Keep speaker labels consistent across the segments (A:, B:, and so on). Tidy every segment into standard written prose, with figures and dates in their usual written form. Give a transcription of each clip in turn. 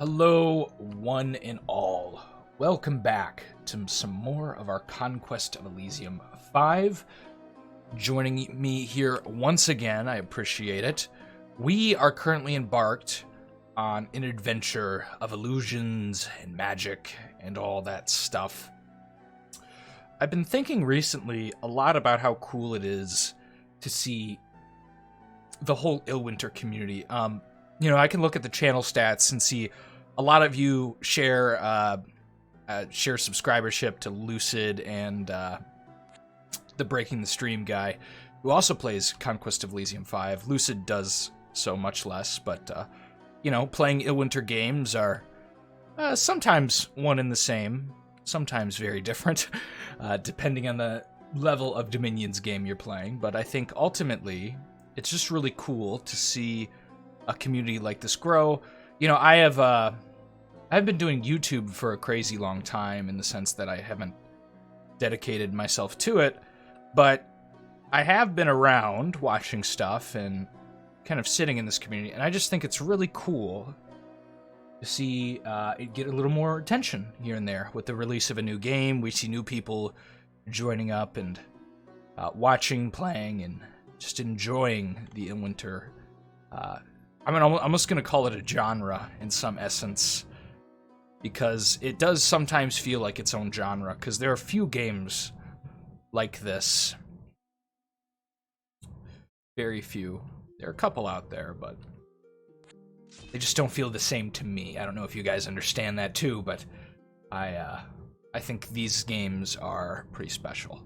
A: Hello, one and all. Welcome back to some more of our Conquest of Elysium 5. Joining me here once again, I appreciate it. We are currently embarked on an adventure of illusions and magic and all that stuff. I've been thinking recently a lot about how cool it is to see the whole Illwinter community. I can look at the channel stats and see a lot of you share subscribership to Lucid and the Breaking the Stream guy, who also plays Conquest of Elysium 5. Lucid does so much less, but, playing Illwinter games are sometimes one and the same, sometimes very different, depending on the level of Dominion's game you're playing. But I think ultimately, it's just really cool to see a community like this grow. I've been doing YouTube for a crazy long time in the sense that I haven't dedicated myself to it, but I have been around watching stuff and kind of sitting in this community, and I just think it's really cool to see it get a little more attention here and there. With the release of a new game, we see new people joining up and watching, playing, and just enjoying the Illwinter. I'm almost going to call it a genre in some essence, because it does sometimes feel like its own genre, because there are few games like this. Very few. There are a couple out there, but they just don't feel the same to me. I don't know if you guys understand that too, but I think these games are pretty special.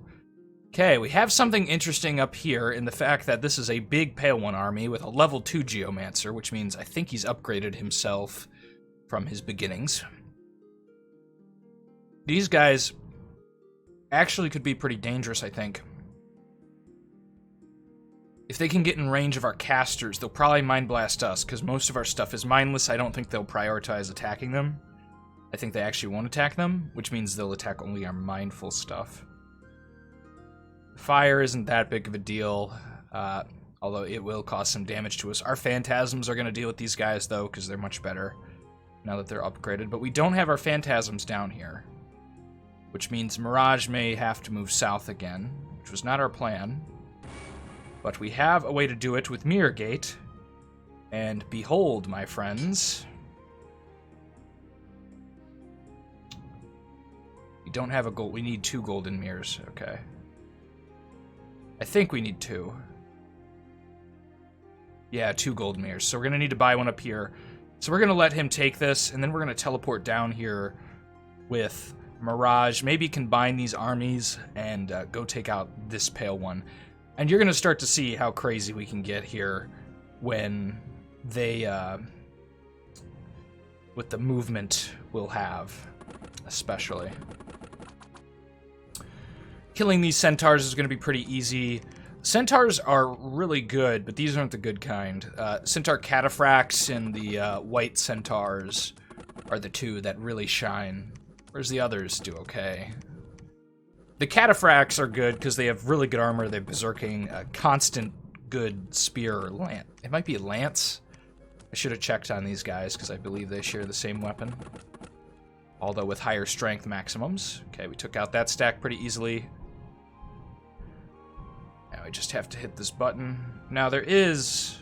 A: Okay, we have something interesting up here in the fact that this is a big Pale One army with a level 2 Geomancer, which means I think he's upgraded himself from his beginnings. These guys actually could be pretty dangerous, I think. If they can get in range of our casters, they'll probably Mind Blast us, because most of our stuff is mindless. I don't think they'll prioritize attacking them. I think they actually won't attack them, which means they'll attack only our mindful stuff. Fire isn't that big of a deal, although it will cause some damage to us. Our Phantasms are going to deal with these guys, though, because they're much better now that they're upgraded. But we don't have our Phantasms down here, which means Mirage may have to move south again, which was not our plan. But we have a way to do it with Mirror Gate. And behold, my friends, we don't have a gold. We need 2 golden mirrors. Okay. I think we need 2. Yeah, 2 gold mirrors. So we're going to need to buy one up here. So we're going to let him take this, and then we're going to teleport down here with Mirage. Maybe combine these armies and go take out this Pale One. And you're going to start to see how crazy we can get here when they, with the movement we'll have, especially. Killing these centaurs is going to be pretty easy. Centaurs are really good, but these aren't the good kind. Centaur cataphracts and the white centaurs are the 2 that really shine. Whereas the others do okay. The cataphracts are good because they have really good armor. They're berserking, a constant good spear or lance. It might be a lance. I should have checked on these guys because I believe they share the same weapon, although with higher strength maximums. Okay, we took out that stack pretty easily. Now we just have to hit this button. Now there is,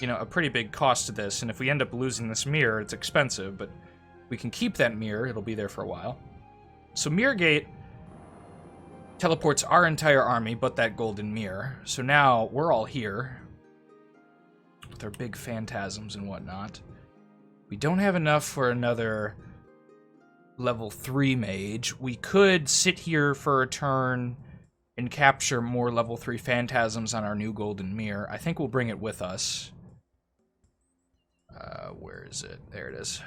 A: a pretty big cost to this, and if we end up losing this mirror, it's expensive, but we can keep that mirror. It'll be there for a while. So Mirror Gate teleports our entire army, but that golden mirror. So now we're all here with our big Phantasms and whatnot. We don't have enough for another level 3 mage. We could sit here for a turn and capture more level 3 Phantasms on our new golden mirror. I think we'll bring it with us. Where is it? There it is.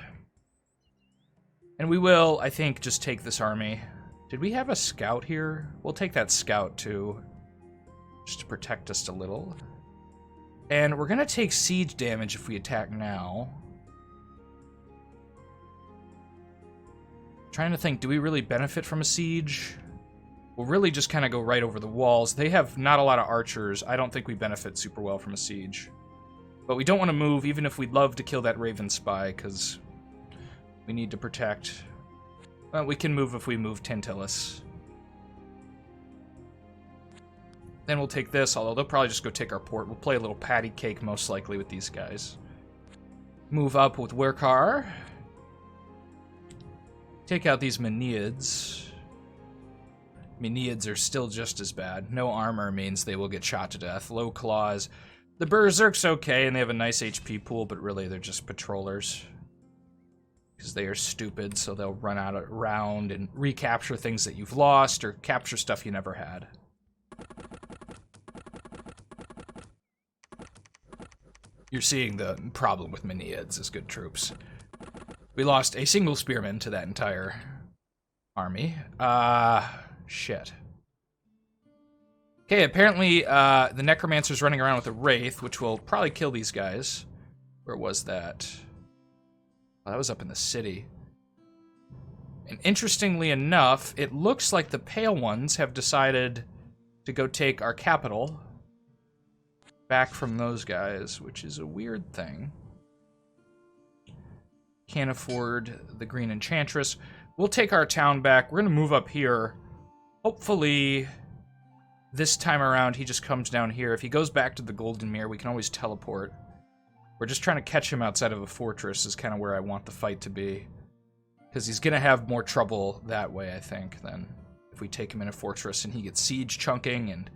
A: And we will, I think, just take this army. Did we have a scout here? We'll take that scout, too, just to protect us a little. And we're going to take siege damage if we attack now. Trying to think, do we really benefit from a siege? We'll really just kind of go right over the walls. They have not a lot of archers. I don't think we benefit super well from a siege. But we don't want to move, even if we'd love to kill that Raven Spy, because we need to protect. Well, we can move if we move Tantalus. Then we'll take this, although they'll probably just go take our port. We'll play a little patty cake, most likely, with these guys. Move up with Werkar. Take out these Meneids. Meneids are still just as bad. No armor means they will get shot to death. Low claws. The Berserk's okay, and they have a nice HP pool, but really they're just patrollers. Because they are stupid, so they'll run out around and recapture things that you've lost, or capture stuff you never had. You're seeing the problem with Meneids as good troops. We lost a single spearman to that entire army. Shit. Okay, apparently the Necromancer's running around with a Wraith, which will probably kill these guys. Where was that? Oh, that was up in the city. And interestingly enough, it looks like the Pale Ones have decided to go take our capital back from those guys, which is a weird thing. Can't afford the Green Enchantress. We'll take our town back. We're going to move up here. Hopefully, this time around, he just comes down here. If he goes back to the Golden Mirror, we can always teleport. We're just trying to catch him outside of a fortress is kind of where I want the fight to be. Because he's going to have more trouble that way, I think, than if we take him in a fortress and he gets siege chunking, and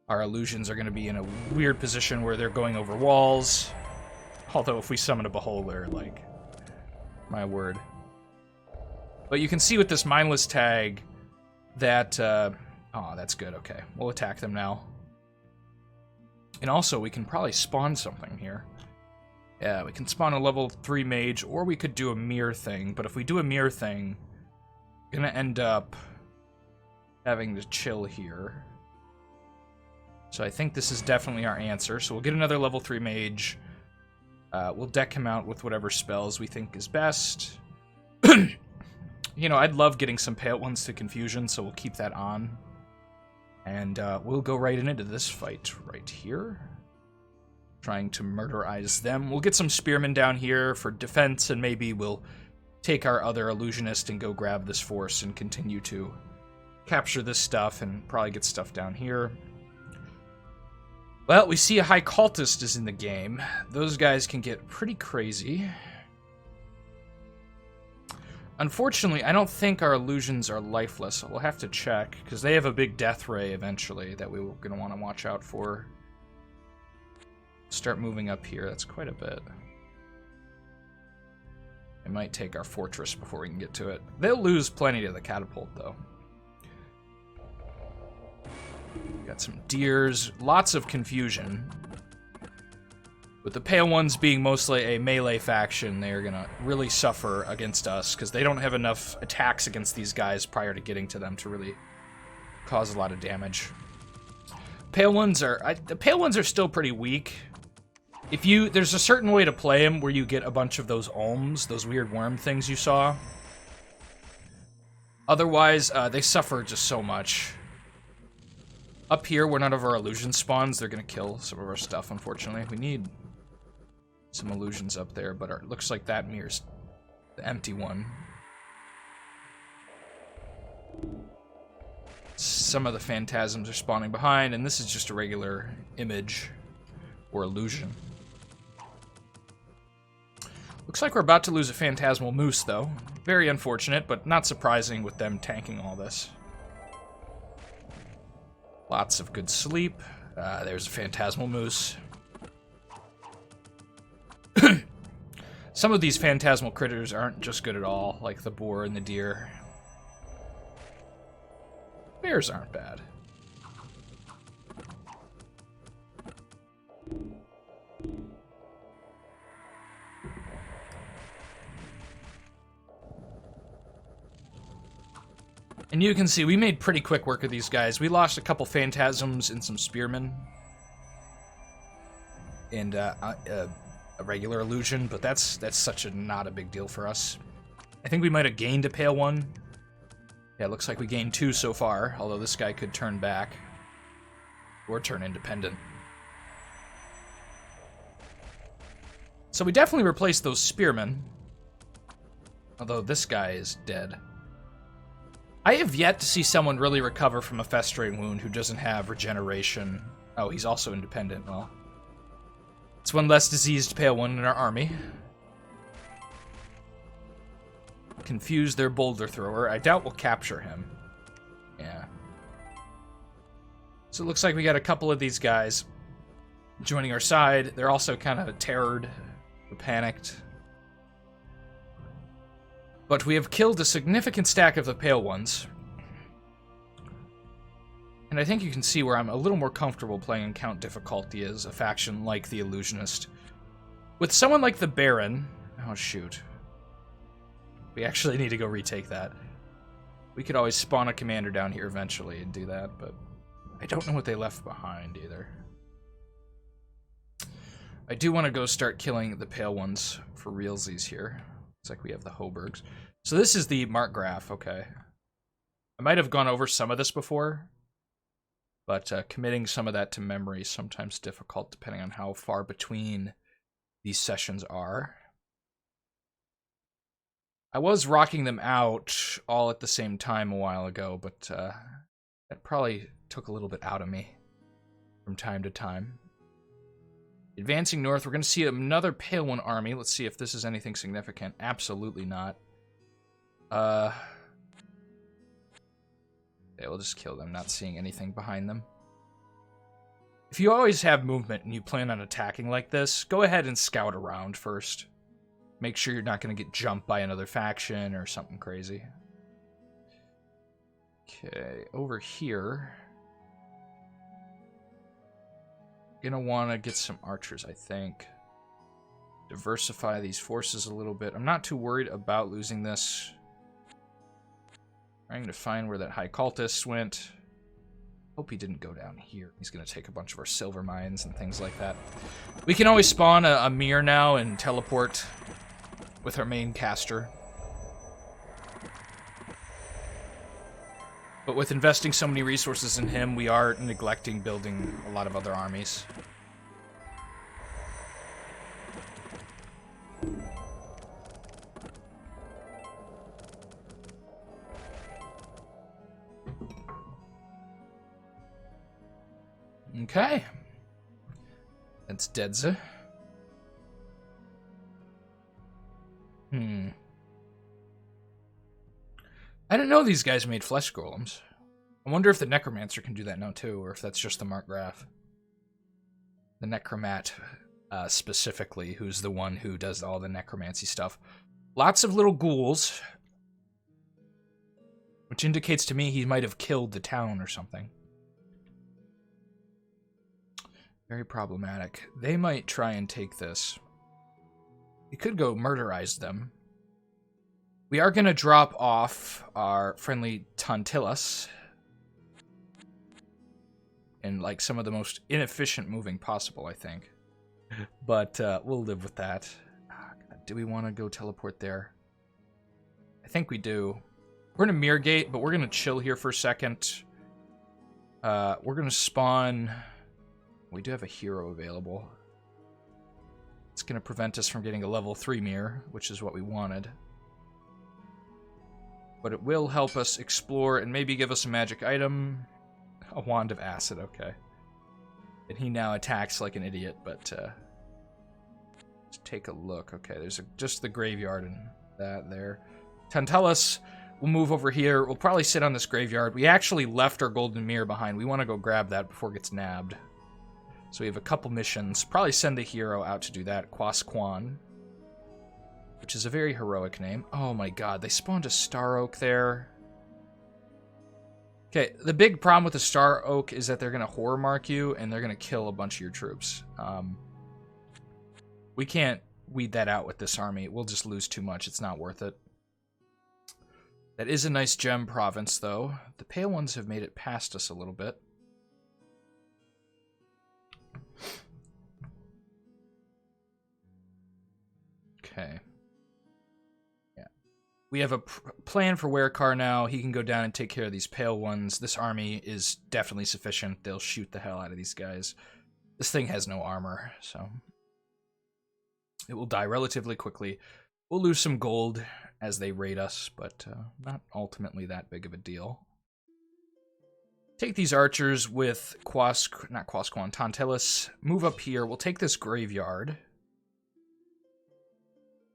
A: our illusions are going to be in a weird position where they're going over walls. Although if we summon a Beholder, like, my word. But you can see with this mindless tag that, oh, that's good, okay. We'll attack them now. And also, we can probably spawn something here. Yeah, we can spawn a level 3 mage, or we could do a mirror thing. But if we do a mirror thing, we're gonna end up having to chill here. So I think this is definitely our answer. So we'll get another level 3 mage. We'll deck him out with whatever spells we think is best. You know, I'd love getting some Pale Ones to Confusion, so we'll keep that on. And we'll go right into this fight right here. Trying to murderize them. We'll get some spearmen down here for defense, and maybe we'll take our other illusionist and go grab this force and continue to capture this stuff and probably get stuff down here. Well, we see a high cultist is in the game. Those guys can get pretty crazy. Unfortunately, I don't think our illusions are lifeless. We'll have to check, because they have a big death ray eventually that we're going to want to watch out for. Start moving up here. That's quite a bit. It might take our fortress before we can get to it. They'll lose plenty to the catapult, though. Got some deers. Lots of confusion. With the Pale Ones being mostly a melee faction, they're going to really suffer against us, because they don't have enough attacks against these guys prior to getting to them to really cause a lot of damage. Pale Ones are... the Pale Ones are still pretty weak. There's a certain way to play them where you get a bunch of those ohms, those weird worm things you saw. Otherwise, they suffer just so much. Up here, where none of our illusions spawns, they're going to kill some of our stuff, unfortunately. We need some illusions up there, but it looks like that mirror's the empty one. Some of the phantasms are spawning behind, and this is just a regular image or illusion. Looks like we're about to lose a phantasmal moose, though. Very unfortunate, but not surprising with them tanking all this. Lots of good sleep. There's a phantasmal moose. Some of these phantasmal critters aren't just good at all, like the boar and the deer. Bears aren't bad. And you can see we made pretty quick work of these guys. We lost a couple phantasms and some spearmen. And a regular illusion, but that's such a not a big deal for us. I think we might have gained a Pale One. Yeah, it looks like we gained 2 so far, although this guy could turn back. Or turn independent. So we definitely replaced those spearmen. Although this guy is dead. I have yet to see someone really recover from a festering wound who doesn't have regeneration. Oh, he's also independent. Well, it's one less diseased pale one in our army. Confuse their boulder thrower. I doubt we'll capture him. Yeah. So it looks like we got a couple of these guys joining our side. They're also kind of terrored, panicked. But we have killed a significant stack of the pale ones. And I think you can see where I'm a little more comfortable playing in count difficulty as a faction like the Illusionist. With someone like the Baron... Oh, shoot. We actually need to go retake that. We could always spawn a commander down here eventually and do that, but I don't know what they left behind either. I do want to go start killing the pale ones for realsies here. Looks like we have the Hoburgs. So this is the Markgraf, okay. I might have gone over some of this before, but committing some of that to memory is sometimes difficult depending on how far between these sessions are. I was rocking them out all at the same time a while ago, but that probably took a little bit out of me from time to time. Advancing north, we're going to see another Pale One army. Let's see if this is anything significant. Absolutely not. Yeah, we'll just kill them, not seeing anything behind them. If you always have movement and you plan on attacking like this, go ahead and scout around first. Make sure you're not going to get jumped by another faction or something crazy. Okay, over here... Gonna want to get some archers, I think. Diversify these forces a little bit. I'm not too worried about losing this. Trying to find where that high cultist went. Hope he didn't go down here. He's gonna take a bunch of our silver mines and things like that. We can always spawn a mirror now and teleport with our main caster. But with investing so many resources in him, we are neglecting building a lot of other armies. Okay. That's Dedza. I didn't know these guys made flesh golems. I wonder if the Necromancer can do that now too, or if that's just the Markgraf. The Necromat, specifically, who's the one who does all the necromancy stuff. Lots of little ghouls, which indicates to me he might have killed the town or something. Very problematic. They might try and take this. We could go murderize them. We are going to drop off our friendly Tantilus in like some of the most inefficient moving possible, I think. But we'll live with that. Do we want to go teleport there? I think we do. We're in a mirror gate, but we're going to chill here for a second. We're going to spawn... We do have a hero available. It's going to prevent us from getting a level 3 mirror, which is what we wanted. But it will help us explore and maybe give us a magic item. A wand of acid, okay. And he now attacks like an idiot, but let's take a look. Okay, there's just the graveyard and that there. Tantalus will move over here. We'll probably sit on this graveyard. We actually left our golden mirror behind. We want to go grab that before it gets nabbed. So we have a couple missions. Probably send the hero out to do that. Quasquan, which is a very heroic name. Oh my god, they spawned a Star Oak there. Okay, the big problem with the Star Oak is that they're going to horror mark you, and they're going to kill a bunch of your troops. We can't weed that out with this army. We'll just lose too much. It's not worth it. That is a nice gem province, though. The Pale Ones have made it past us a little bit. Okay. Yeah. We have a plan for Werkar now. He can go down and take care of these Pale Ones. This army is definitely sufficient. They'll shoot the hell out of these guys. This thing has no armor, so... It will die relatively quickly. We'll lose some gold as they raid us, but not ultimately that big of a deal. Take these archers with Tantalus. Move up here. We'll take this graveyard.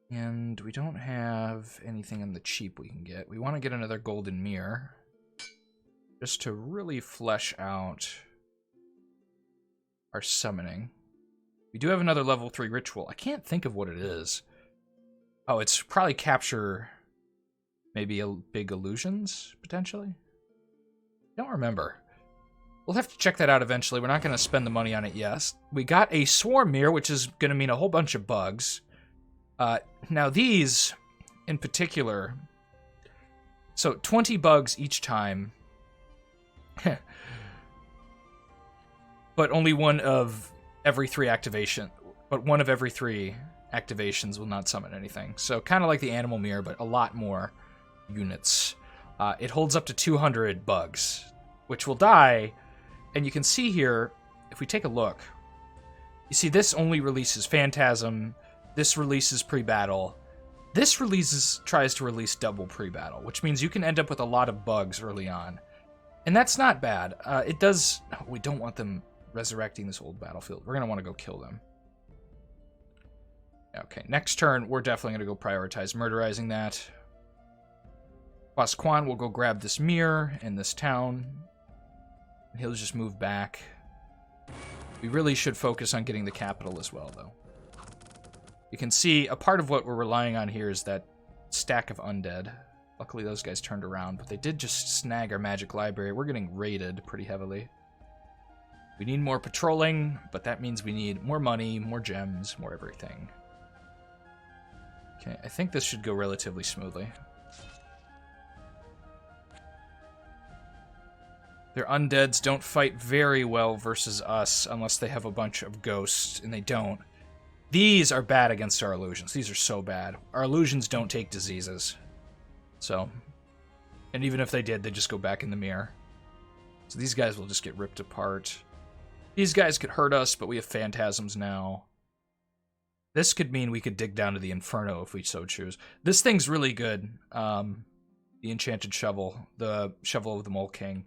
A: And we don't have anything in the cheap we can get. We want to get another golden mirror. Just to really flesh out our summoning. We do have another level 3 ritual. I can't think of what it is. Oh, it's probably capture maybe a big illusions, potentially? Don't remember. We'll have to check that out eventually. We're not going to spend the money on it yet. We got a swarm mirror, which is going to mean a whole bunch of bugs. Now these, in particular, so 20 bugs each time, but only one of every 3 activation. But one of every 3 activations will not summon anything. So kind of like the animal mirror, but a lot more units. It holds up to 200 bugs, which will die. And you can see here, if we take a look, you see this only releases Phantasm. This releases pre-battle. This tries to release double pre-battle, which means you can end up with a lot of bugs early on. And that's not bad. It does... we don't want them resurrecting this old battlefield. We're going to want to go kill them. Okay, next turn, we're definitely going to go prioritize murderizing that. Pasquan will go grab this mirror in this town. He'll just move back. We really should focus on getting the capital as well, though. You can see a part of what we're relying on here is that stack of undead. Luckily, those guys turned around, but they did just snag our magic library. We're getting raided pretty heavily. We need more patrolling, but that means we need more money, more gems, more everything. Okay, I think this should go relatively smoothly. Their undeads don't fight very well versus us unless they have a bunch of ghosts, and they don't. These are bad against our illusions. These are so bad. Our illusions don't take diseases. So, and even if they did, they'd just go back in the mirror. So these guys will just get ripped apart. These guys could hurt us, but we have phantasms now. This could mean we could dig down to the Inferno if we so choose. This thing's really good. The Enchanted Shovel. The Shovel of the Mole King.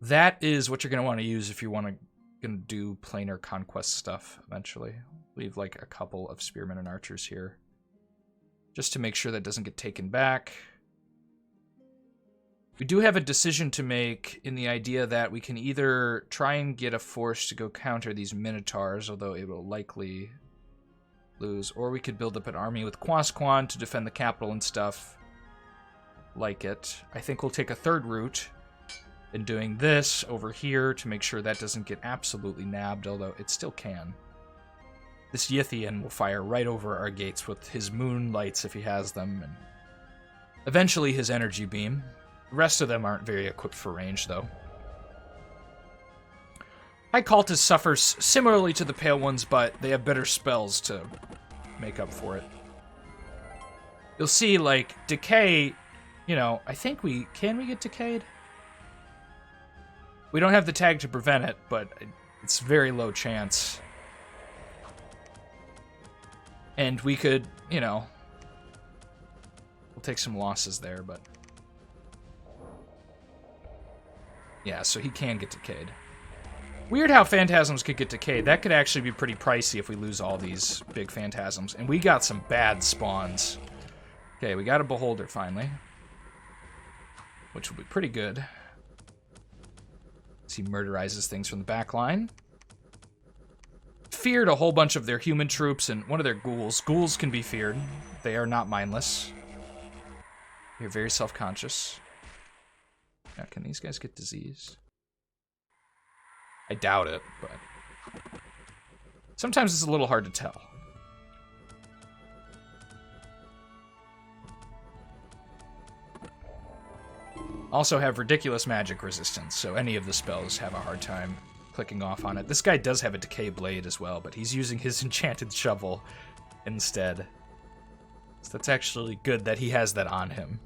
A: That is what you're going to want to use if you want to do planar conquest stuff eventually. Leave like a couple of spearmen and archers here. Just to make sure that doesn't get taken back. We do have a decision to make in the idea that we can either try and get a force to go counter these Minotaurs, although it will likely lose, or we could build up an army with Quasquan to defend the capital and stuff like it. I think we'll take a third route in doing this over here to make sure that doesn't get absolutely nabbed, although it still can. This Yithian will fire right over our gates with his moonlights if he has them, and eventually his energy beam. The rest of them aren't very equipped for range, though. High Cultist suffers similarly to the Pale Ones, but they have better spells to make up for it. You'll see, like, Decay, you know, I think can we get Decayed? We don't have the tag to prevent it, but it's very low chance. And we could, you know, we'll take some losses there, but... yeah, so he can get decayed. Weird how phantasms could get decayed. That could actually be pretty pricey if we lose all these big phantasms. And we got some bad spawns. Okay, we got a beholder finally. Which will be pretty good. He murderizes things from the back line. Feared a whole bunch of their human troops and one of their ghouls. Ghouls can be feared. They are not mindless. They're very self-conscious. Now, can these guys get disease? I doubt it, but... sometimes it's a little hard to tell. Also have ridiculous magic resistance, so any of the spells have a hard time clicking off on it. This guy does have a decay blade as well, but he's using his enchanted shovel instead. So that's actually good that he has that on him.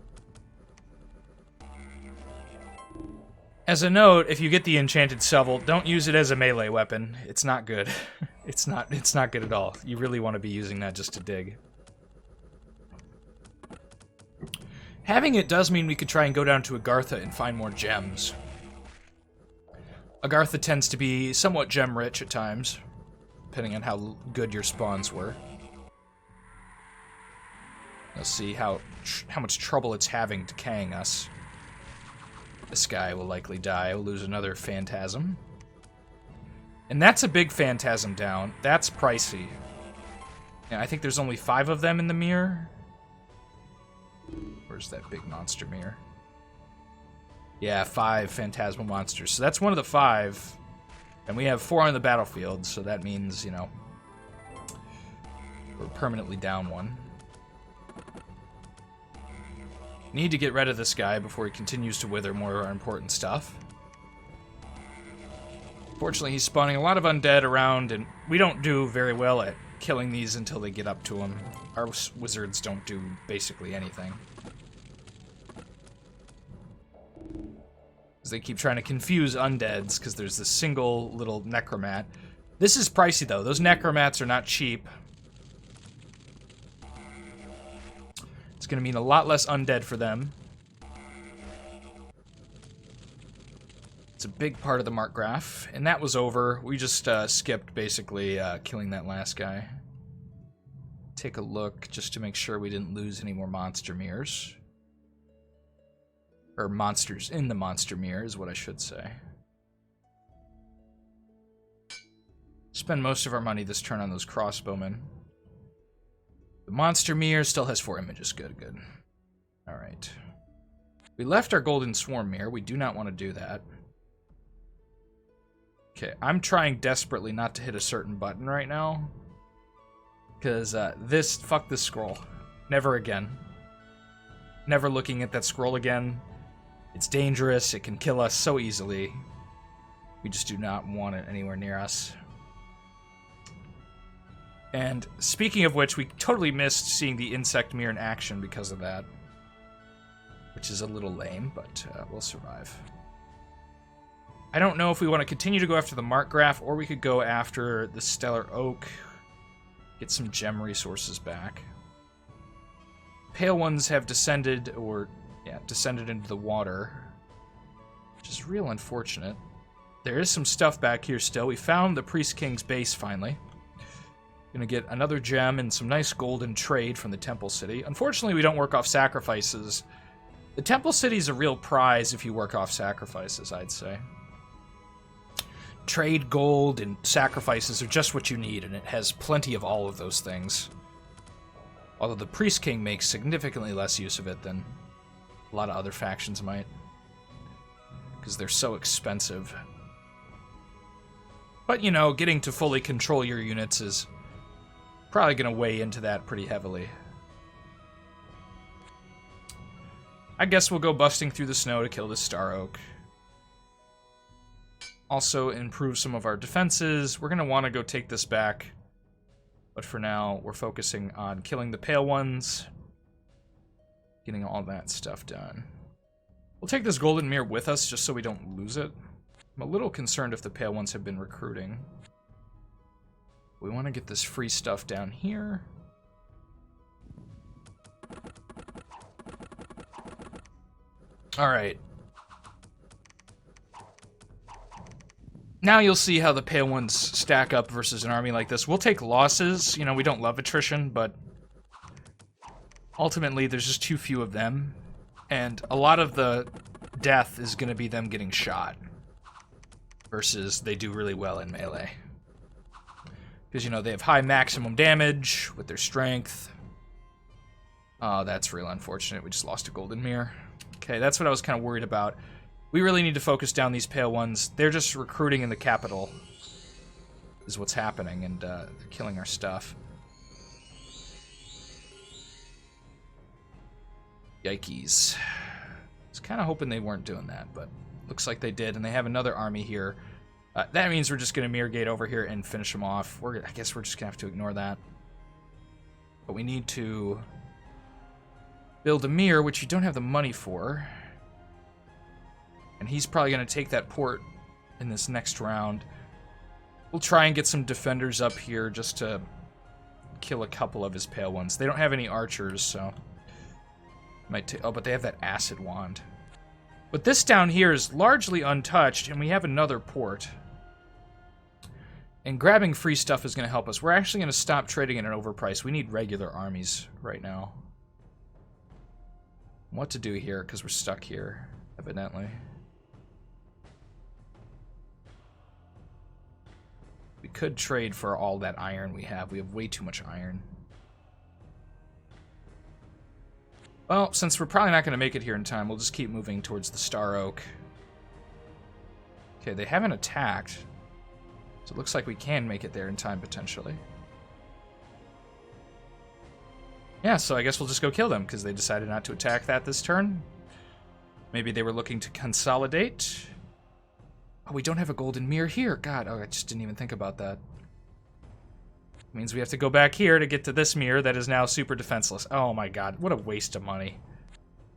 A: As a note, if you get the enchanted shovel, don't use it as a melee weapon. It's not good. It's not good at all. You really want to be using that just to dig. Having it does mean we could try and go down to Agartha and find more gems. Agartha tends to be somewhat gem-rich at times, depending on how good your spawns were. Let's see how much trouble it's having decaying us. This guy will likely die. We'll lose another phantasm. And that's a big phantasm down. That's pricey. Yeah, I think there's only 5 of them in the mirror. Where's that big monster mirror? Yeah, 5 phantasmal monsters. So that's one of the 5. And we have 4 on the battlefield, so that means, you know, we're permanently down 1. Need to get rid of this guy before he continues to wither more of our important stuff. Fortunately, he's spawning a lot of undead around, and we don't do very well at killing these until they get up to him. Our wizards don't do basically anything. They keep trying to confuse undeads, because there's this single little necromat. This is pricey, though. Those necromats are not cheap. It's going to mean a lot less undead for them. It's a big part of the mark graph, and that was over. We just skipped, basically, killing that last guy. Take a look, just to make sure we didn't lose any more monster mirrors. Or monsters in the monster mirror is what I should say. Spend most of our money this turn on those crossbowmen. The monster mirror still has 4 images. Good, good. Alright. We left our golden swarm mirror. We do not want to do that. Okay, I'm trying desperately not to hit a certain button right now. Because fuck this scroll. Never again. Never looking at that scroll again. It's dangerous, it can kill us so easily. We just do not want it anywhere near us. And speaking of which, we totally missed seeing the insect mirror in action because of that. Which is a little lame, but we'll survive. I don't know if we want to continue to go after the mark graph, or we could go after the stellar oak. Get some gem resources back. Pale ones have descended, or... yeah, descended into the water, which is real unfortunate. There is some stuff back here still. We found the Priest King's base, finally. Gonna get another gem and some nice golden trade from the Temple City. Unfortunately, we don't work off sacrifices. The Temple City is a real prize if you work off sacrifices, I'd say. Trade gold and sacrifices are just what you need, and it has plenty of all of those things. Although the Priest King makes significantly less use of it than a lot of other factions might, because they're so expensive. But, you know, getting to fully control your units is probably going to weigh into that pretty heavily. I guess we'll go busting through the snow to kill this Star Oak. Also improve some of our defenses. We're going to want to go take this back, but for now, we're focusing on killing the Pale Ones. Getting all that stuff done. We'll take this golden mirror with us just so we don't lose it. I'm a little concerned if the Pale Ones have been recruiting. We want to get this free stuff down here. Alright. Now you'll see how the Pale Ones stack up versus an army like this. We'll take losses. You know, we don't love attrition, but ultimately, there's just too few of them, and a lot of the death is going to be them getting shot, versus they do really well in melee. Because, you know, they have high maximum damage with their strength. Oh, that's real unfortunate. We just lost a golden mirror. Okay, that's what I was kind of worried about. We really need to focus down these Pale Ones. They're just recruiting in the capital, is what's happening, and they're killing our stuff. Yikes. I was kind of hoping they weren't doing that, but looks like they did, and they have another army here. That means we're just going to mirror gate over here and finish them off. I guess we're just going to have to ignore that. But we need to build a mirror, which you don't have the money for. And he's probably going to take that port in this next round. We'll try and get some defenders up here just to kill a couple of his Pale Ones. They don't have any archers, so Oh, but they have that acid wand. But this down here is largely untouched, and we have another port. And grabbing free stuff is going to help us. We're actually going to stop trading at an overprice. We need regular armies right now. What to do here, because we're stuck here, evidently. We could trade for all that iron we have. We have way too much iron. Well, since we're probably not going to make it here in time, we'll just keep moving towards the Star Oak. Okay, they haven't attacked. So it looks like we can make it there in time, potentially. Yeah, so I guess we'll just go kill them, because they decided not to attack that this turn. Maybe they were looking to consolidate. Oh, we don't have a golden mirror here. God, oh, I just didn't even think about that. Means we have to go back here to get to this mirror that is now super defenseless. Oh my god, what a waste of money.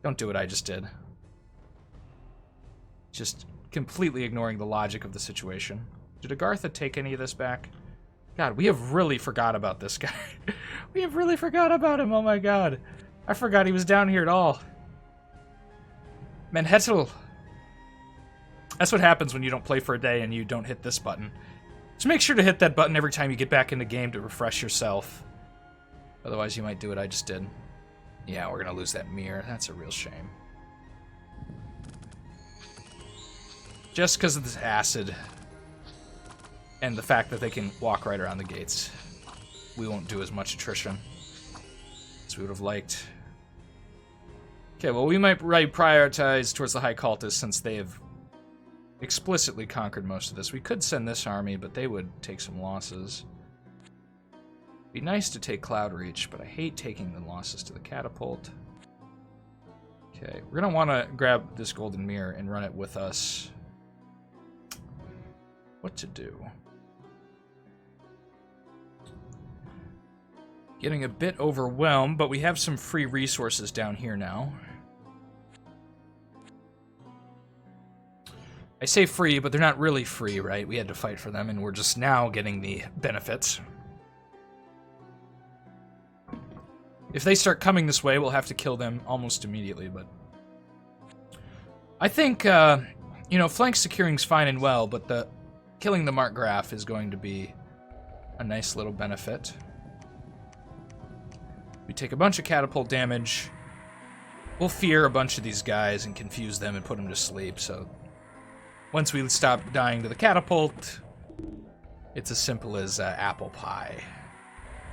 A: Don't do what I just did. Just completely ignoring the logic of the situation. Did Agartha take any of this back? God, we have really forgot about this guy. We have really forgot about him, oh my god. I forgot he was down here at all. Manhetzel. That's what happens when you don't play for a day and you don't hit this button. So make sure to hit that button every time you get back in the game to refresh yourself. Otherwise, you might do what I just did. Yeah, we're going to lose that mirror. That's a real shame. Just because of this acid and the fact that they can walk right around the gates, we won't do as much attrition as we would have liked. Okay, well, we might prioritize towards the High Cultists since they have explicitly conquered most of this. We could send this army, but they would take some losses. Be nice to take Cloudreach, but I hate taking the losses to the catapult. Okay, we're gonna want to grab this golden mirror and run it with us. What to do? Getting a bit overwhelmed, but we have some free resources down here now. I say free, but they're not really free, right? We had to fight for them, and we're just now getting the benefits. If they start coming this way, we'll have to kill them almost immediately, but... I think, you know, flank securing's fine and well, but killing the Markgraf is going to be a nice little benefit. We take a bunch of catapult damage. We'll fear a bunch of these guys and confuse them and put them to sleep, so... Once we stop dying to the catapult, it's as simple as apple pie.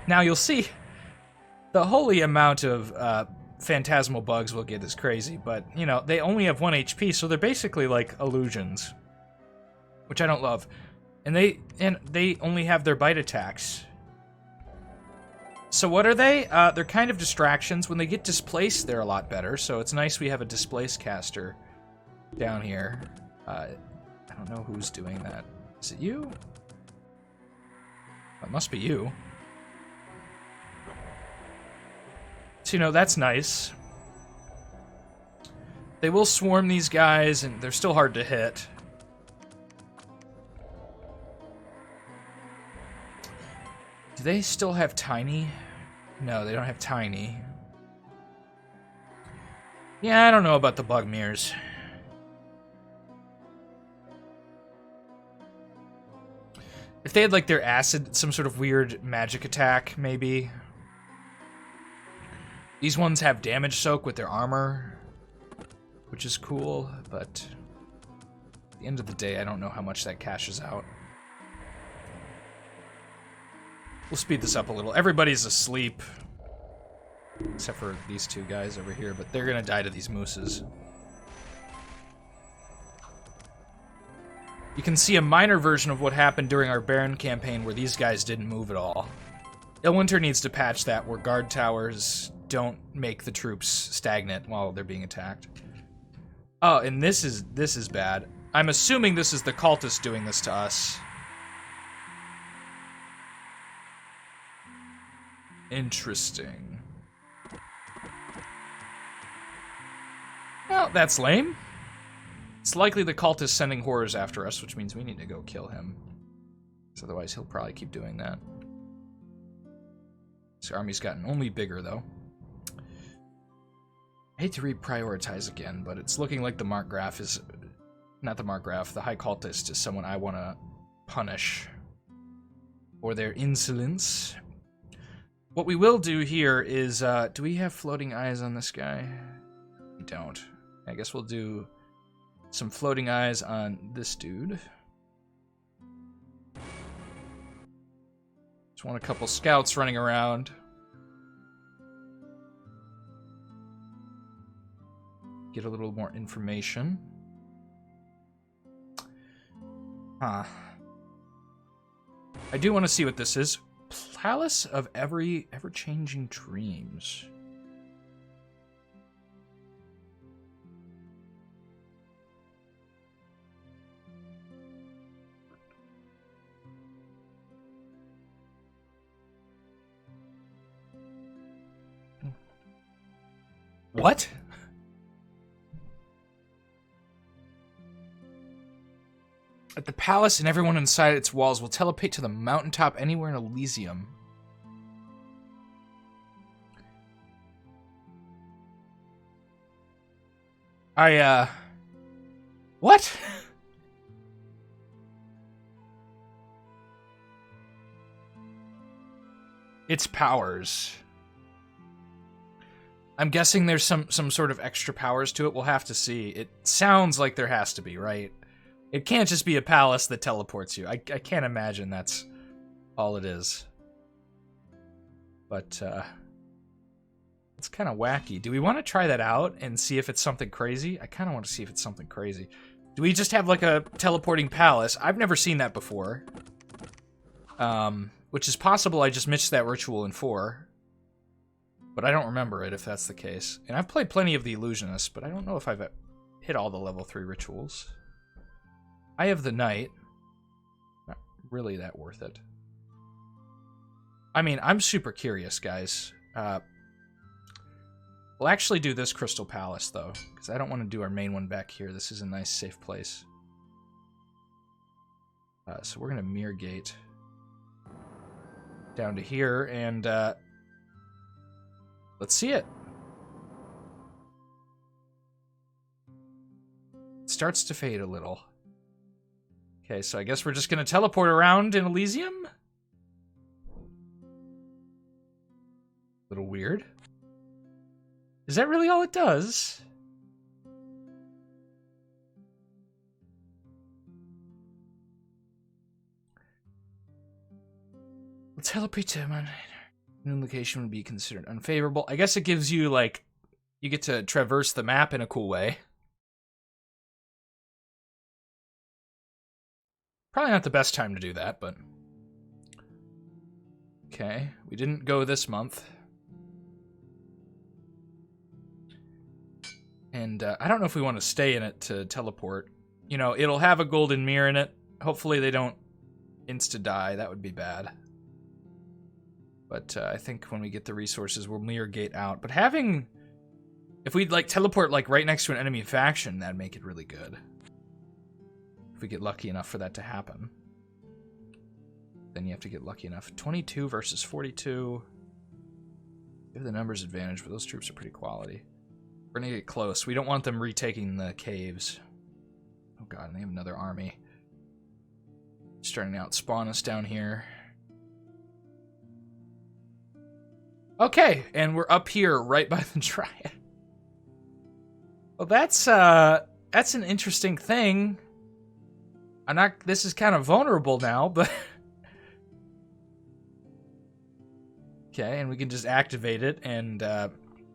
A: Now you'll see the holy amount of phantasmal bugs we'll get is crazy, but, you know, they only have 1 HP, so they're basically like illusions, which I don't love. And they only have their bite attacks. So what are they? They're kind of distractions. When they get displaced, they're a lot better, so it's nice we have a displaced caster down here. I don't know who's doing that. Is it you? It must be you. So, you know, that's nice. They will swarm these guys, and they're still hard to hit. Do they still have Tiny? No, they don't have Tiny. Yeah, I don't know about the bug mirrors. If they had, like, their acid, some sort of weird magic attack, maybe. These ones have damage soak with their armor, which is cool, but at the end of the day, I don't know how much that cashes out. We'll speed this up a little. Everybody's asleep, except for these two guys over here, but they're gonna die to these mooses. You can see a minor version of what happened during our Baron campaign where these guys didn't move at all. Ilwinter needs to patch that where guard towers don't make the troops stagnant while they're being attacked. Oh, and this is bad. I'm assuming this is the cultist doing this to us. Interesting. Well, that's lame. It's likely the cultist sending horrors after us, which means we need to go kill him. Because otherwise he'll probably keep doing that. This army's gotten only bigger, though. I hate to reprioritize again, but it's looking like the Markgraf is... Not the Markgraf, the High Cultist is someone I want to punish for their insolence. What we will do here is... do we have floating eyes on this guy? We don't. I guess we'll do some floating eyes on this dude. Just want a couple scouts running around. Get a little more information. Huh. I do want to see what this is. Palace of Ever-Changing Dreams. What? At the palace and everyone inside its walls will teleport to the mountaintop anywhere in Elysium. What? Its powers. I'm guessing there's some sort of extra powers to it. We'll have to see. It sounds like there has to be, right? It can't just be a palace that teleports you. I can't imagine that's all it is. But, it's kind of wacky. Do we want to try that out and see if it's something crazy? I kind of want to see if it's something crazy. Do we just have, like, a teleporting palace? I've never seen that before. Which is possible I just missed that ritual in 4. But I don't remember it if that's the case. And I've played plenty of the Illusionist, but I don't know if I've hit all the level 3 rituals. I have the Knight. Not really that worth it. I mean, I'm super curious, guys. We'll actually do this Crystal Palace, though, because I don't want to do our main one back here. This is a nice, safe place. So we're going to Mirror Gate down to here, and let's see it. It starts to fade a little. Okay, so I guess we're just going to teleport around in Elysium? Little weird. Is that really all it does? Let's teleport to a new location would be considered unfavorable. I guess it gives you, like, you get to traverse the map in a cool way. Probably not the best time to do that, but... Okay, we didn't go this month. And I don't know if we want to stay in it to teleport. You know, it'll have a golden mirror in it. Hopefully they don't insta-die. That would be bad. But I think when we get the resources, we'll mirror gate out. But having... If we'd, like, teleport, like, right next to an enemy faction, that'd make it really good. If we get lucky enough for that to happen. Then you have to get lucky enough. 22 versus 42. We have the numbers advantage, but those troops are pretty quality. We're gonna get close. We don't want them retaking the caves. Oh god, and they have another army. Starting to outspawn us down here. Okay, and we're up here right by the Dryad. Well, that's an interesting thing. This is kind of vulnerable now, but... Okay, and we can just activate it, and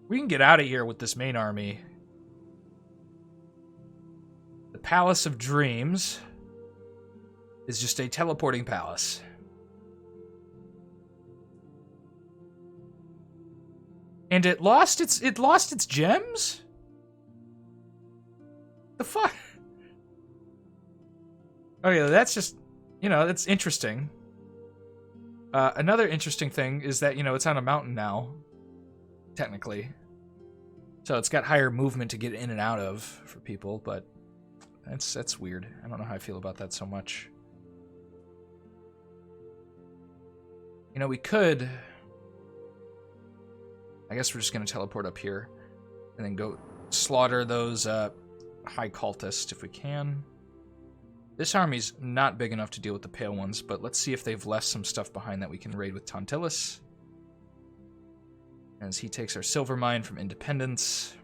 A: we can get out of here with this main army. The Palace of Dreams is just a teleporting palace. And it lost its gems? The fuck? Okay, that's just, you know, that's interesting. Another interesting thing is that, you know, it's on a mountain now, technically. So it's got higher movement to get in and out of for people, but that's weird. I don't know how I feel about that so much. You know, we could... I guess we're just going to teleport up here. And then go slaughter those high cultists if we can. This army's not big enough to deal with the pale ones, but let's see if they've left some stuff behind that we can raid with Tontillis. As he takes our silver mine from Independence.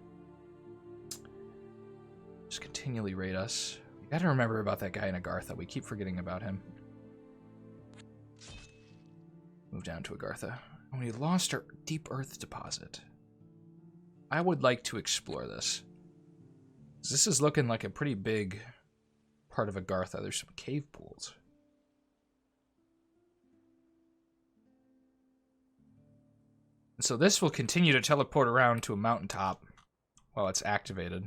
A: Just continually raid us. We gotta remember about that guy in Agartha. We keep forgetting about him. Move down to Agartha. And we lost our deep earth deposit. I would like to explore this. This is looking like a pretty big part of Agartha. There's some cave pools. And so this will continue to teleport around to a mountaintop while it's activated.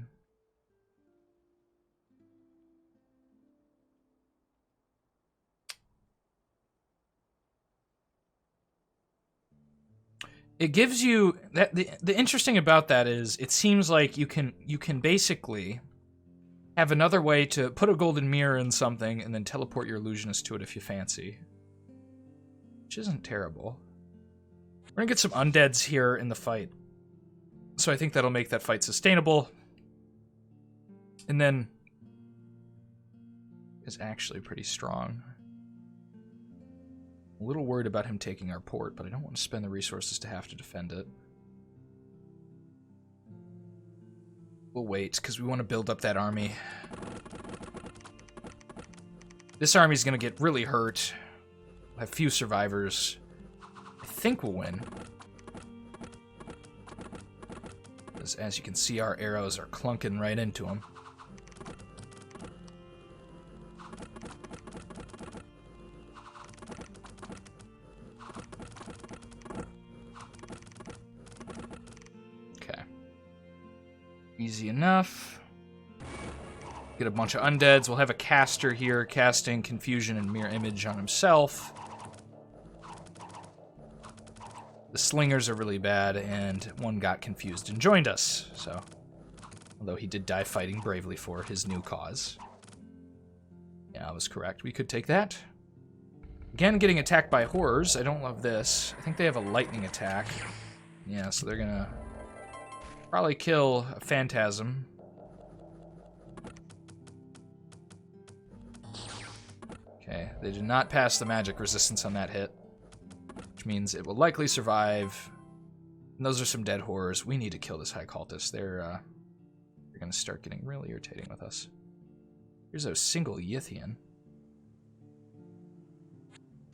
A: It gives you that the interesting about that is it seems like you can basically have another way to put a golden mirror in something and then teleport your illusionist to it if you fancy. Which isn't terrible. We're gonna get some undeads here in the fight. So I think that'll make that fight sustainable. And then is actually pretty strong. A little worried about him taking our port, but I don't want to spend the resources to have to defend it. We'll wait, because we want to build up that army. This army's going to get really hurt. We'll have few survivors. I think we'll win. As you can see, our arrows are clunking right into them. Easy enough. Get a bunch of undeads. We'll have a caster here casting Confusion and Mirror Image on himself. The slingers are really bad, and one got confused and joined us. So, although he did die fighting bravely for his new cause. Yeah, I was correct. We could take that. Again, getting attacked by horrors. I don't love this. I think they have a lightning attack. Yeah, so they're gonna probably kill a phantasm. Okay, they did not pass the magic resistance on that hit, which means it will likely survive. And those are some dead horrors. We need to kill this high cultist. They're going to start getting really irritating with us. Here's a single Yithian.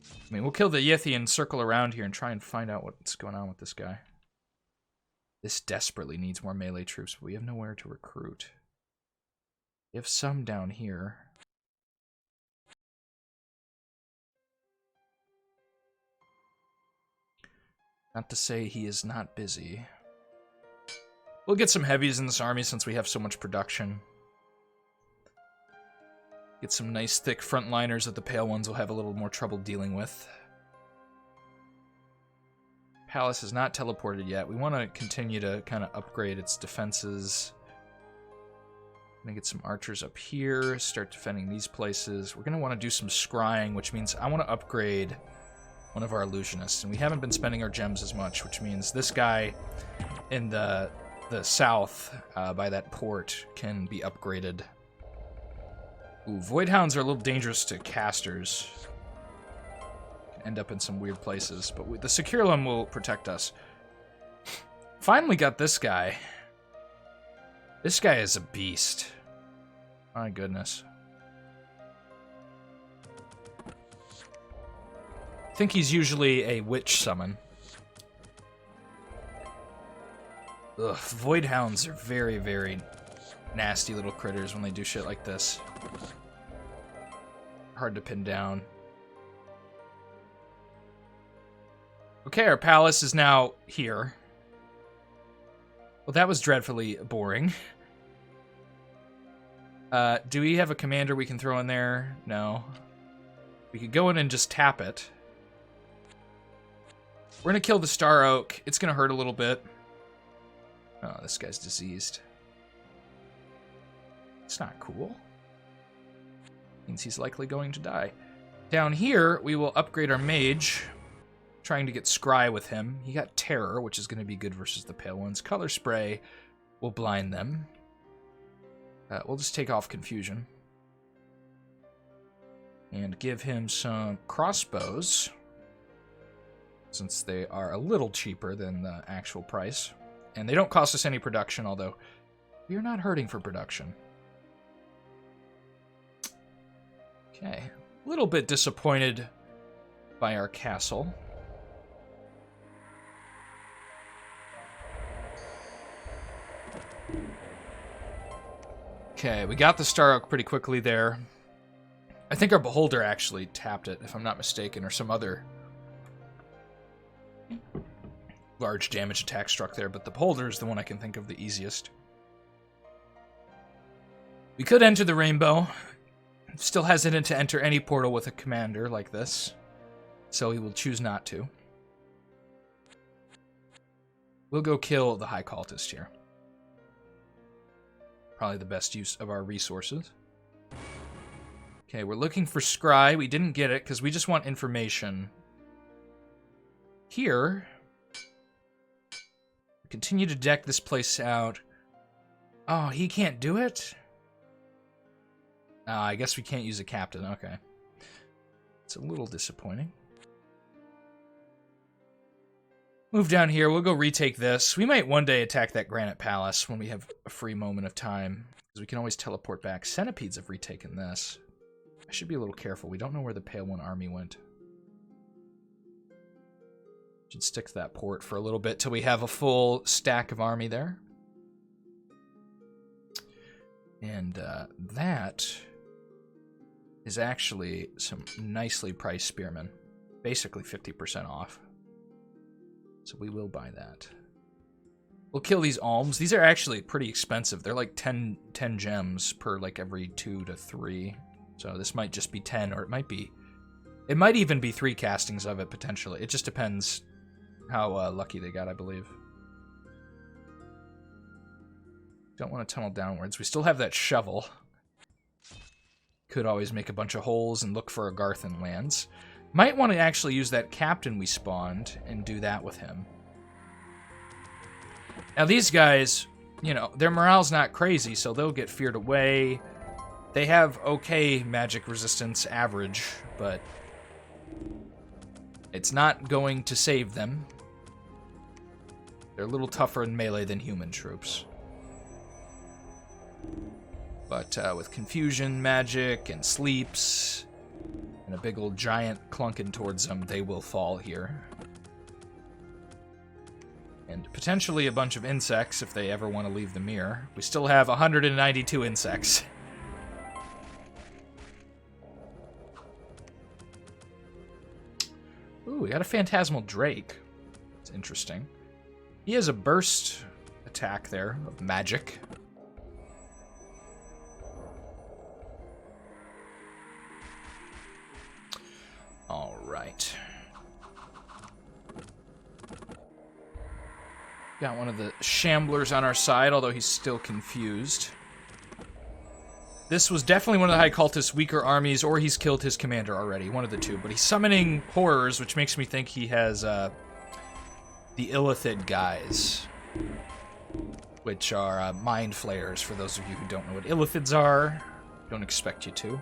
A: I mean, we'll kill the Yithian, circle around here, and try and find out what's going on with this guy. This desperately needs more melee troops, but we have nowhere to recruit. We have some down here. Not to say he is not busy. We'll get some heavies in this army since we have so much production. Get some nice thick frontliners that the pale ones will have a little more trouble dealing with. Palace is not teleported yet. We want to continue to kind of upgrade its defenses. I'm going to get some archers up here, start defending these places. We're going to want to do some scrying, which means I want to upgrade one of our illusionists. And we haven't been spending our gems as much, which means this guy in the south by that port can be upgraded. Ooh, voidhounds are a little dangerous to casters. End up in some weird places, but the Securelum will protect us. Finally got this guy. This guy is a beast. My goodness. I think he's usually a witch summon. Ugh, voidhounds are very, very nasty little critters when they do shit like this. Hard to pin down. Okay, our palace is now here. Well, that was dreadfully boring. Do we have a commander we can throw in there? No. We could go in and just tap it. We're gonna kill the Star Oak. It's gonna hurt a little bit. Oh, this guy's diseased. It's not cool. Means he's likely going to die. Down here, we will upgrade our mage. Trying to get Scry with him. He got Terror, which is going to be good versus the pale ones. Color Spray. We'll blind them. We'll just take off confusion. And give him some crossbows, since they are a little cheaper than the actual price. And they don't cost us any production, although we are not hurting for production. Okay. A little bit disappointed by our castle. Okay, we got the Star Oak pretty quickly there. I think our Beholder actually tapped it, if I'm not mistaken, or some other large damage attack struck there, but the Beholder is the one I can think of the easiest. We could enter the Rainbow. Still hesitant to enter any portal with a commander like this, so he will choose not to. We'll go kill the High Cultist here. Probably the best use of our resources. Okay, we're looking for Scry. We didn't get it because we just want information. Here, continue to deck this place out. Oh, he can't do it? I guess we can't use a captain. Okay. It's a little disappointing. Move down here. We'll go retake this. We might one day attack that Granite Palace when we have a free moment of time, because we can always teleport back. Centipedes have retaken this. I should be a little careful. We don't know where the Pale One army went. Should stick to that port for a little bit till we have a full stack of army there. And that is actually some nicely priced spearmen. Basically 50% off. So we will buy that. We'll kill these alms. These are actually pretty expensive. They're like 10 gems per like every 2 to 3. So this might just be 10, or it might even be 3 castings of it potentially. It just depends how lucky they got, I believe. Don't want to tunnel downwards. We still have that shovel. Could always make a bunch of holes and look for a Garthan lands. Might want to actually use that captain we spawned and do that with him. Now these guys, you know, their morale's not crazy, so they'll get feared away. They have okay magic resistance average, but it's not going to save them. They're a little tougher in melee than human troops. But with confusion magic and sleeps and a big old giant clunking towards them, they will fall here. And potentially a bunch of insects if they ever want to leave the mirror. We still have 192 insects. Ooh, we got a Phantasmal Drake. It's interesting. He has a burst attack there of magic. All right. Got one of the Shamblers on our side, although he's still confused. This was definitely one of the High Cultist's weaker armies, or he's killed his commander already, one of the two. But he's summoning horrors, which makes me think he has the Illithid guys, which are mind flayers, for those of you who don't know what Illithids are. Don't expect you to.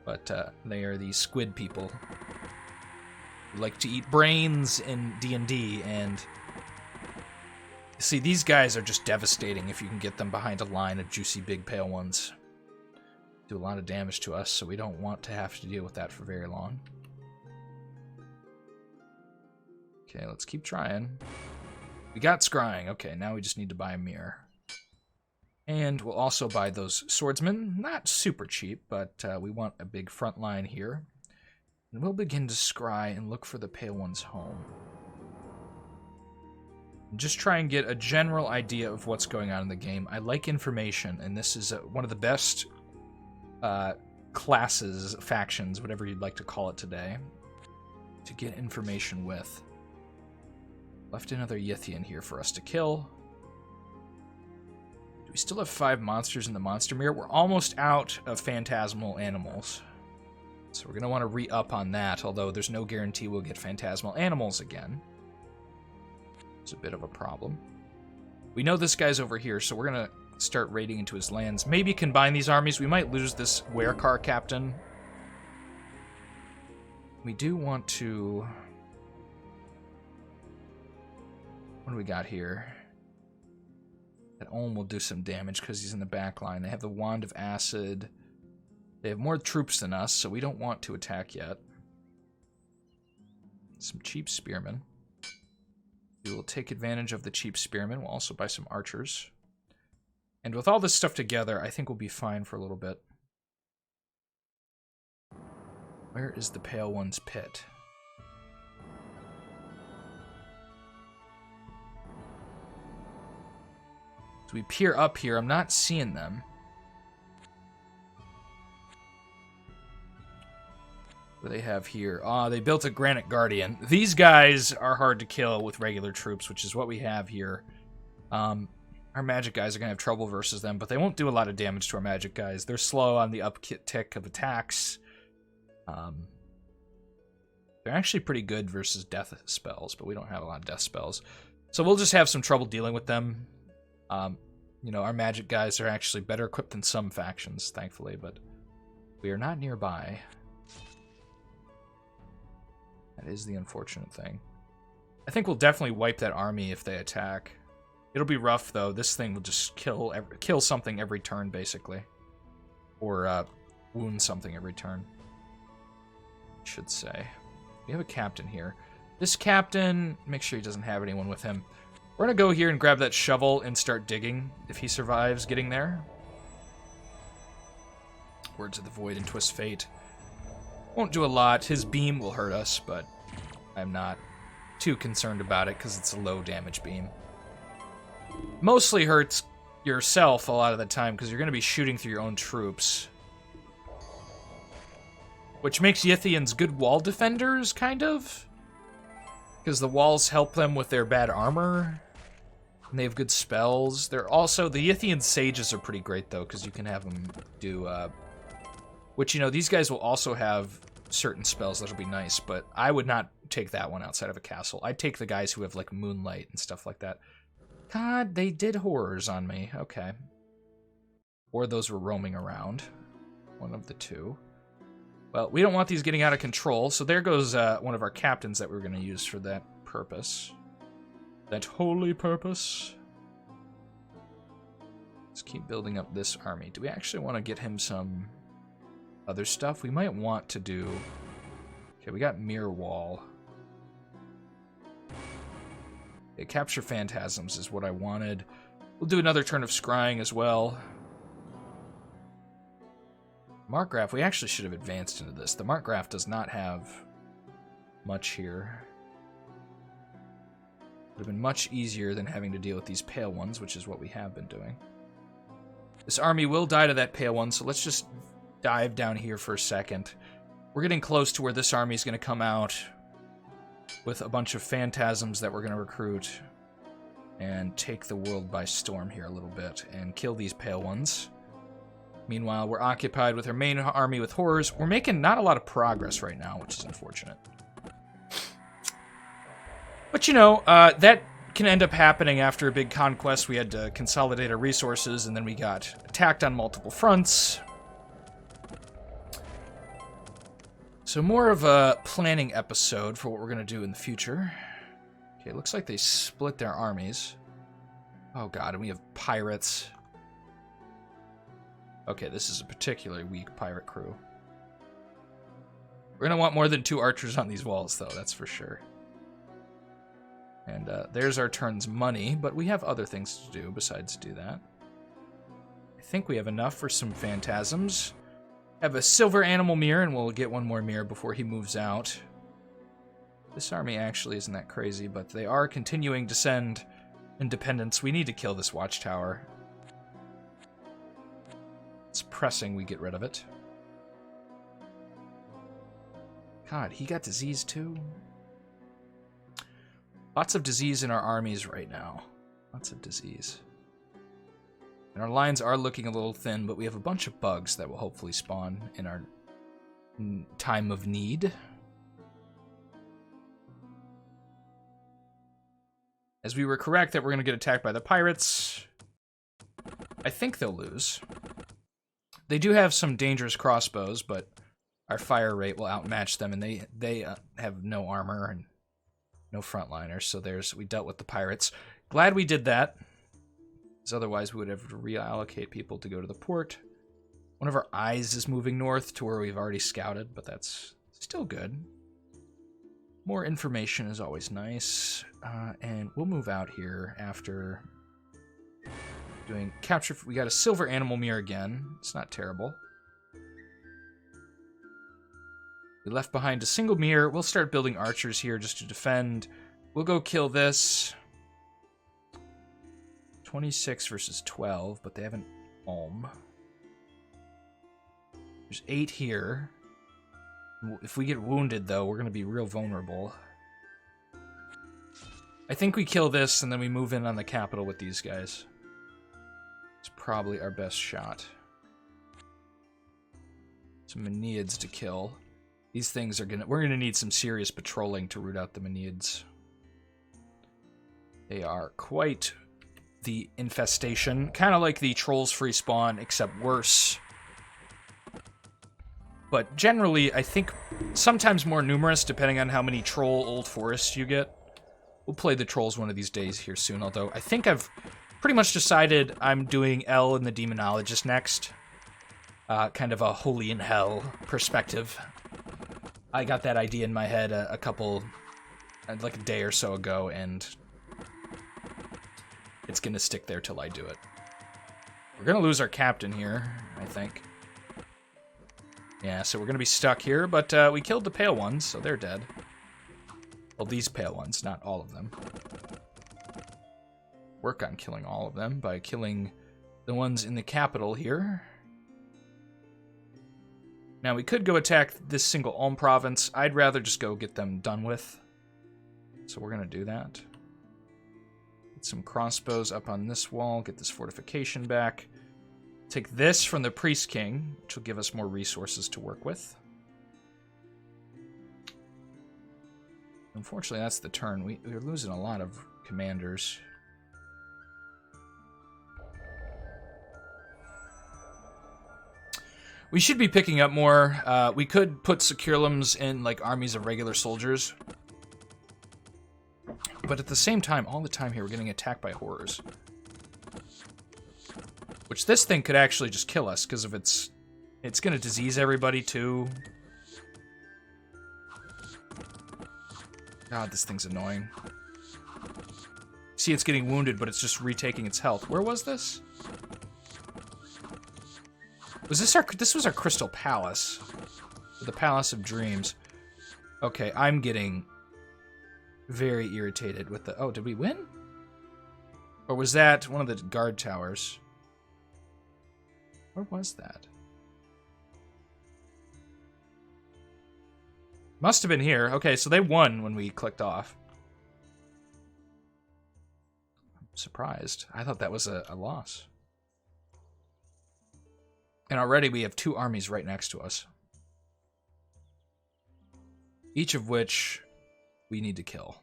A: But they are these squid people who like to eat brains in D&D, and see, these guys are just devastating if you can get them behind a line of juicy big pale ones. Do a lot of damage to us, so we don't want to have to deal with that for very long. Okay, let's keep trying. We got scrying. Okay, now we just need to buy a mirror. And we'll also buy those swordsmen. Not super cheap, but we want a big front line here. And we'll begin to scry and look for the Pale One's home. And just try and get a general idea of what's going on in the game. I like information, and this is one of the best classes, factions, whatever you'd like to call it today, to get information with. Left another Yithian here for us to kill. We still have 5 monsters in the monster mirror. We're almost out of phantasmal animals. So we're going to want to re-up on that, although there's no guarantee we'll get phantasmal animals again. It's a bit of a problem. We know this guy's over here, so we're going to start raiding into his lands. Maybe combine these armies. We might lose this werecar captain. We do want to... What do we got here? That Ulm will do some damage because he's in the back line. They have the Wand of Acid. They have more troops than us, so we don't want to attack yet. Some cheap spearmen. We will take advantage of the cheap spearmen. We'll also buy some archers. And with all this stuff together, I think we'll be fine for a little bit. Where is the Pale One's pit? So we peer up here. I'm not seeing them. What do they have here? They built a Granite Guardian. These guys are hard to kill with regular troops, which is what we have here. Our magic guys are going to have trouble versus them, but they won't do a lot of damage to our magic guys. They're slow on the uptick of attacks. They're actually pretty good versus death spells, but we don't have a lot of death spells. So we'll just have some trouble dealing with them. You know, our magic guys are actually better equipped than some factions, thankfully, but we are not nearby. That is the unfortunate thing. I think we'll definitely wipe that army if they attack. It'll be rough, though. This thing will just kill something every turn, basically. Or wound something every turn, I should say. We have a captain here. This captain, make sure he doesn't have anyone with him. We're going to go here and grab that shovel and start digging, if he survives getting there. Words of the Void and Twist Fate. Won't do a lot. His beam will hurt us, but I'm not too concerned about it because it's a low damage beam. Mostly hurts yourself a lot of the time because you're going to be shooting through your own troops. Which makes Yithians good wall defenders, kind of. Because the walls help them with their bad armor. And they have good spells. They're also... The Yithian sages are pretty great, though, because you can have them do... which, you know, these guys will also have certain spells that'll be nice, but I would not take that one outside of a castle. I'd take the guys who have, like, Moonlight and stuff like that. God, they did horrors on me. Okay. Or those were roaming around. One of the two. Well, we don't want these getting out of control, so there goes one of our captains that we're going to use for that purpose. That holy purpose. Let's keep building up this army. Do we actually want to get him some other stuff? We might want to do... Okay, we got Mirror Wall. Okay, Capture Phantasms is what I wanted. We'll do another turn of Scrying as well. Markgraf, we actually should have advanced into this. The Markgraf does not have much here. Would have been much easier than having to deal with these Pale Ones, which is what we have been doing. This army will die to that Pale One, so let's just dive down here for a second. We're getting close to where this army is going to come out with a bunch of phantasms that we're going to recruit and take the world by storm here a little bit and kill these Pale Ones. Meanwhile, we're occupied with our main army with horrors. We're making not a lot of progress right now, which is unfortunate. But, you know, that can end up happening after a big conquest. We had to consolidate our resources, and then we got attacked on multiple fronts. So more of a planning episode for what we're going to do in the future. Okay, it looks like they split their armies. Oh, God, and we have pirates. Okay, this is a particularly weak pirate crew. We're going to want more than 2 archers on these walls, though, that's for sure. And there's our turn's money, but we have other things to do besides do that. I think we have enough for some phantasms. Have a silver animal mirror, and we'll get one more mirror before he moves out. This army actually isn't that crazy, but they are continuing to send independents. We need to kill this watchtower. It's pressing we get rid of it. God, he got disease too? Lots of disease in our armies right now. Lots of disease. And our lines are looking a little thin, but we have a bunch of bugs that will hopefully spawn in our time of need. As we were correct that we're going to get attacked by the pirates. I think they'll lose. They do have some dangerous crossbows, but our fire rate will outmatch them, and they have no armor and no frontliners, so we dealt with the pirates. Glad we did that, because otherwise we would have to reallocate people to go to the port. One of our eyes is moving north to where we've already scouted, but that's still good. More information is always nice, and we'll move out here after doing capture. We got a silver animal mirror again. It's not terrible. We left behind a single mirror. We'll start building archers here just to defend. We'll go kill this. 26 versus 12, but they have an Ulm. There's 8 here. If we get wounded, though, we're going to be real vulnerable. I think we kill this, and then we move in on the capital with these guys. It's probably our best shot. Some Meneids to kill. These things are we're gonna need some serious patrolling to root out the Meneids. They are quite the infestation. Kind of like the Trolls free spawn, except worse. But generally, I think sometimes more numerous, depending on how many troll old forests you get. We'll play the trolls one of these days here soon, although I think I've pretty much decided I'm doing El and the Demonologist next. Kind of a Holy in Hell perspective. I got that idea in my head like a day or so ago, and it's gonna stick there till I do it. We're gonna lose our captain here, I think. Yeah, so we're gonna be stuck here, but we killed the pale ones, so they're dead. Well, these pale ones, not all of them. Work on killing all of them by killing the ones in the capital here. Now, we could go attack this single Ulm province. I'd rather just go get them done with. So we're going to do that. Get some crossbows up on this wall. Get this fortification back. Take this from the Priest King, which will give us more resources to work with. Unfortunately, that's the turn. We're losing a lot of commanders. We should be picking up more. We could put Securlums in, like, armies of regular soldiers. But at the same time, all the time here, we're getting attacked by horrors. Which this thing could actually just kill us, because of it's going to disease everybody, too. God, this thing's annoying. See, it's getting wounded, but it's just retaking its health. Where was this? Was this this was our Crystal Palace. The Palace of Dreams. Okay, I'm getting very irritated with the... Oh, did we win? Or was that one of the guard towers? Where was that? Must have been here. Okay, so they won when we clicked off. I'm surprised. I thought that was a loss. And already we have 2 armies right next to us. Each of which we need to kill.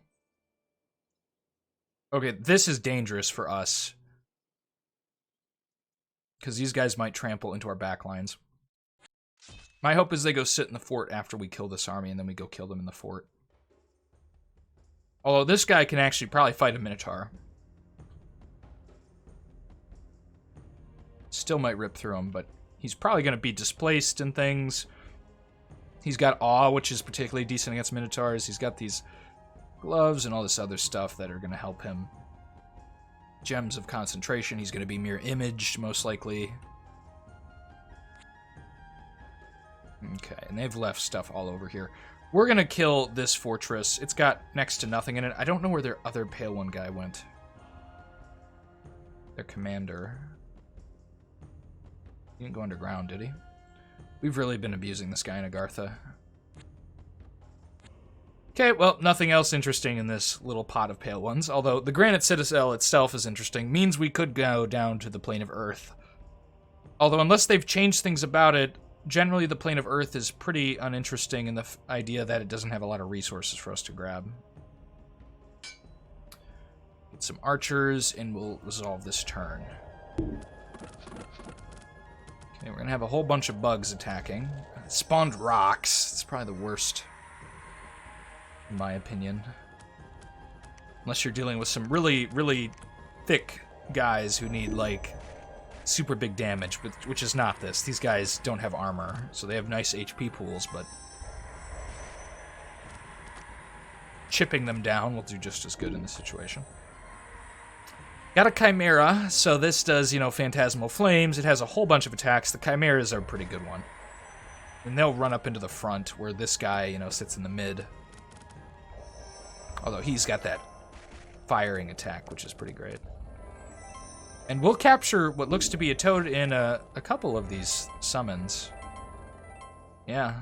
A: Okay, this is dangerous for us. Because these guys might trample into our backlines. My hope is they go sit in the fort after we kill this army, and then we go kill them in the fort. Although this guy can actually probably fight a Minotaur. Still might rip through him, but he's probably going to be displaced and things. He's got Awe, which is particularly decent against Minotaurs. He's got these gloves and all this other stuff that are going to help him. Gems of Concentration. He's going to be mirror imaged, most likely. Okay, and they've left stuff all over here. We're going to kill this fortress. It's got next to nothing in it. I don't know where their other Pale One guy went. Their commander. He didn't go underground, did he? We've really been abusing this guy in Agartha. Okay, well, nothing else interesting in this little pot of Pale Ones. Although the Granite Citadel itself is interesting. Means we could go down to the Plane of Earth. Although unless they've changed things about it, generally the Plane of Earth is pretty uninteresting in the idea that it doesn't have a lot of resources for us to grab. Get some archers, and we'll resolve this turn. Okay, we're gonna have a whole bunch of bugs attacking. Spawned rocks. It's probably the worst, in my opinion. Unless you're dealing with some really, really thick guys who need, like, super big damage, which is not this. These guys don't have armor, so they have nice HP pools, but chipping them down will do just as good in this situation. Got a Chimera, so this does, you know, Phantasmal Flames. It has a whole bunch of attacks. The Chimeras are a pretty good one. And they'll run up into the front, where this guy, you know, sits in the mid. Although he's got that firing attack, which is pretty great. And we'll capture what looks to be a toad in a couple of these summons. Yeah.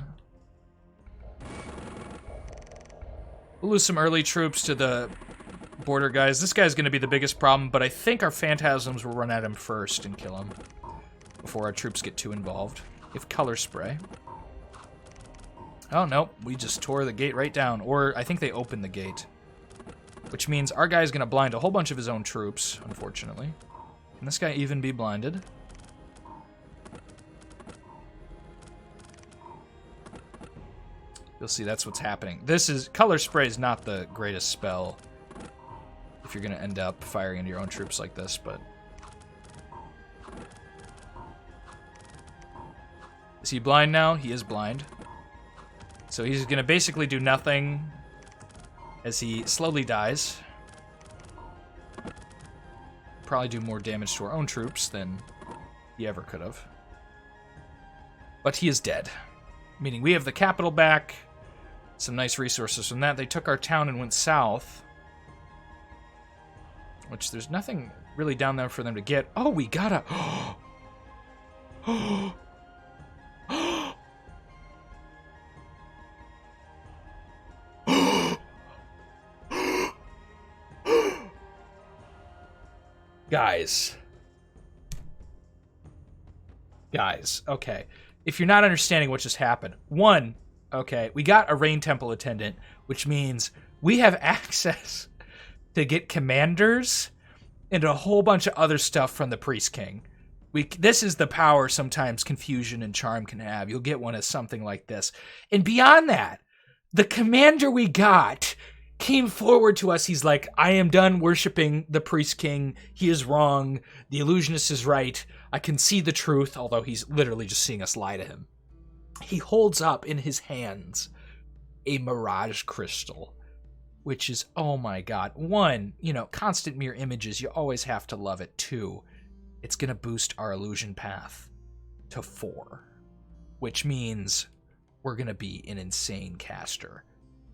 A: We'll lose some early troops to the border guys. This guy's going to be the biggest problem, but I think our phantasms will run at him first and kill him before our troops get too involved. If color spray. Oh, no. We just tore the gate right down. Or I think they opened the gate. Which means our guy's going to blind a whole bunch of his own troops, unfortunately. Can this guy even be blinded? You'll see that's what's happening. Color spray is not the greatest spell if you're going to end up firing into your own troops like this, but... Is he blind now? He is blind. So he's going to basically do nothing as he slowly dies. Probably do more damage to our own troops than he ever could have. But he is dead. Meaning we have the capital back. Some nice resources from that. They took our town and went south. Which there's nothing really down there for them to get. Oh, we gotta... Guys, okay. If you're not understanding what just happened, one, okay, we got a Rain Temple Attendant, which means we have access to get commanders and a whole bunch of other stuff from the Priest King. This is the power sometimes Confusion and Charm can have. You'll get one as something like this. And beyond that, the commander we got came forward to us. He's like, I am done worshiping the Priest King. He is wrong. The Illusionist is right. I can see the truth, although he's literally just seeing us lie to him. He holds up in his hands a Mirage Crystal, which is, oh my god. One, you know, constant mirror images, you always have to love it. Two, it's going to boost our illusion path to 4, which means we're going to be an insane caster.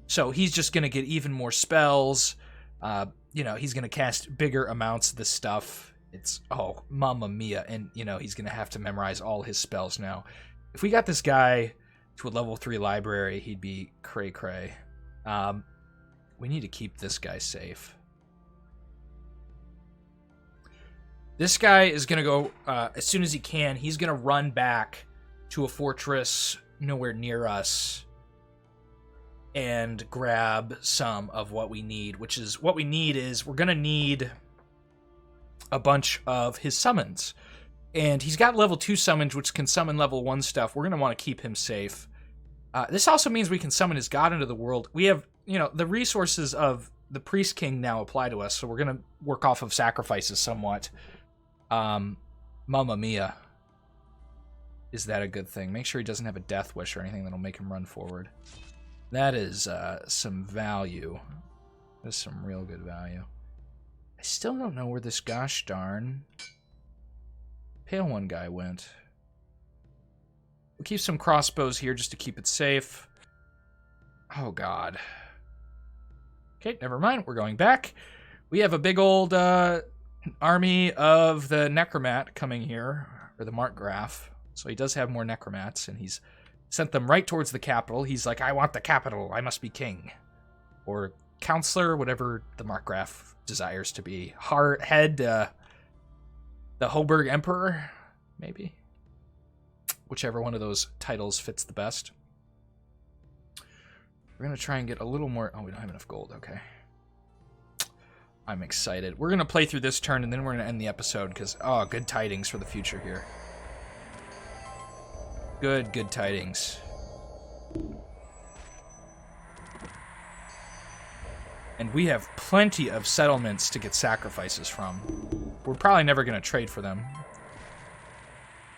A: So he's just going to get even more spells. You know, he's going to cast bigger amounts of this stuff. It's, oh, mamma mia. And, you know, he's going to have to memorize all his spells now. If we got this guy to a level 3 library, he'd be cray-cray. We need to keep this guy safe. This guy is going to go, as soon as he can, he's going to run back to a fortress nowhere near us and grab some of what we need, which is, what we need is, we're going to need a bunch of his summons. And he's got level 2 summons, which can summon level 1 stuff. We're going to want to keep him safe. This also means we can summon his god into the world. We have, you know, the resources of the Priest King now apply to us, so we're going to work off of sacrifices somewhat. Mamma mia. Is that a good thing? Make sure he doesn't have a death wish or anything that'll make him run forward. That is some value. That's some real good value. I still don't know where this gosh darn Pale One guy went. We'll keep some crossbows here just to keep it safe. Oh, God. Okay, never mind. We're going back. We have a big old army of the Necromat coming here, or the Markgraf. So he does have more Necromats, and he's sent them right towards the capital. He's like, I want the capital. I must be king. Or counselor, whatever the Markgraf desires to be. Head, the Hoburg Emperor, maybe. Whichever one of those titles fits the best. We're going to try and get a little more... Oh, we don't have enough gold. Okay. I'm excited. We're going to play through this turn, and then we're going to end the episode, because, oh, good tidings for the future here. Good tidings. And we have plenty of settlements to get sacrifices from. We're probably never going to trade for them.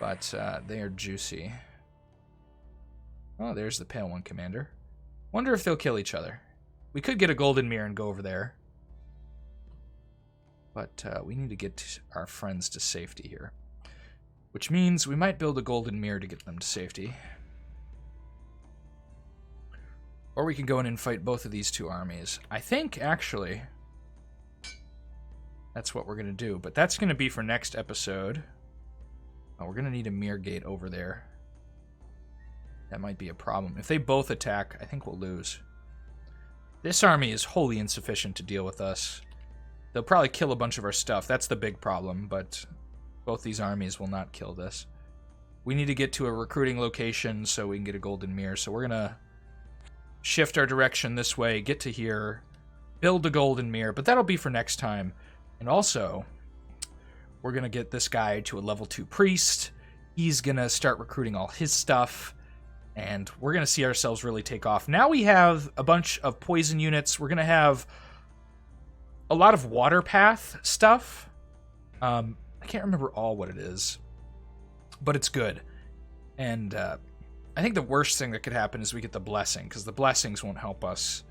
A: But they are juicy. Oh, there's the Pale One Commander. Wonder if they'll kill each other. We could get a Golden Mirror and go over there. But we need to get our friends to safety here. Which means we might build a Golden Mirror to get them to safety. Or we can go in and fight both of these two armies. I think, actually, that's what we're going to do. But that's going to be for next episode. Oh, we're going to need a Mirror Gate over there. That might be a problem. If they both attack, I think we'll lose. This army is wholly insufficient to deal with us. They'll probably kill a bunch of our stuff. That's the big problem, but both these armies will not kill this. We need to get to a recruiting location so we can get a Golden Mirror. So we're going to shift our direction this way, get to here, build a Golden Mirror, but that'll be for next time. And also, we're going to get this guy to a level 2 priest. He's going to start recruiting all his stuff. And we're going to see ourselves really take off. Now we have a bunch of poison units. We're going to have a lot of water path stuff. I can't remember all what it is. But it's good. And I think the worst thing that could happen is we get the blessing. Because the blessings won't help us.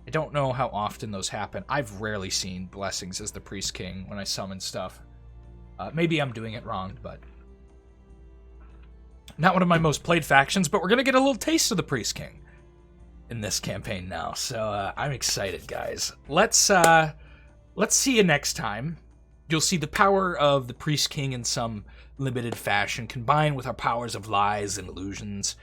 A: I don't know how often those happen. I've rarely seen blessings as the Priest King when I summon stuff. Maybe I'm doing it wrong, but... Not one of my most played factions, but we're going to get a little taste of the Priest King in this campaign now. So I'm excited, guys. Let's see you next time. You'll see the power of the Priest King in some limited fashion, combined with our powers of lies and illusions.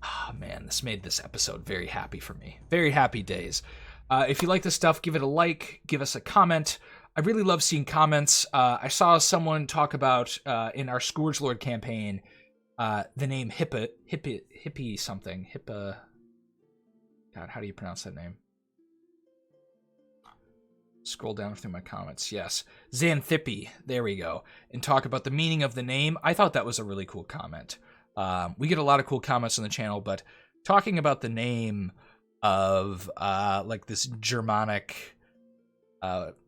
A: Ah, man, this made this episode very happy for me. Very happy days. If you like this stuff, give it a like, give us a comment. I really love seeing comments. I saw someone talk about, in our Scourge Lord campaign, the name Hippie something. God, how do you pronounce that name? Scroll down through my comments. Yes. Xanthippe. There we go. And talk about the meaning of the name. I thought that was a really cool comment. We get a lot of cool comments on the channel, but talking about the name of like this Germanic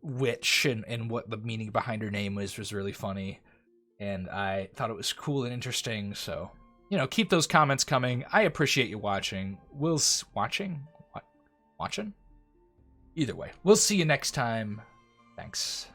A: witch and what the meaning behind her name was really funny. And I thought it was cool and interesting, so, you know, keep those comments coming. I appreciate you watching. Watching? Either way. We'll see you next time. Thanks.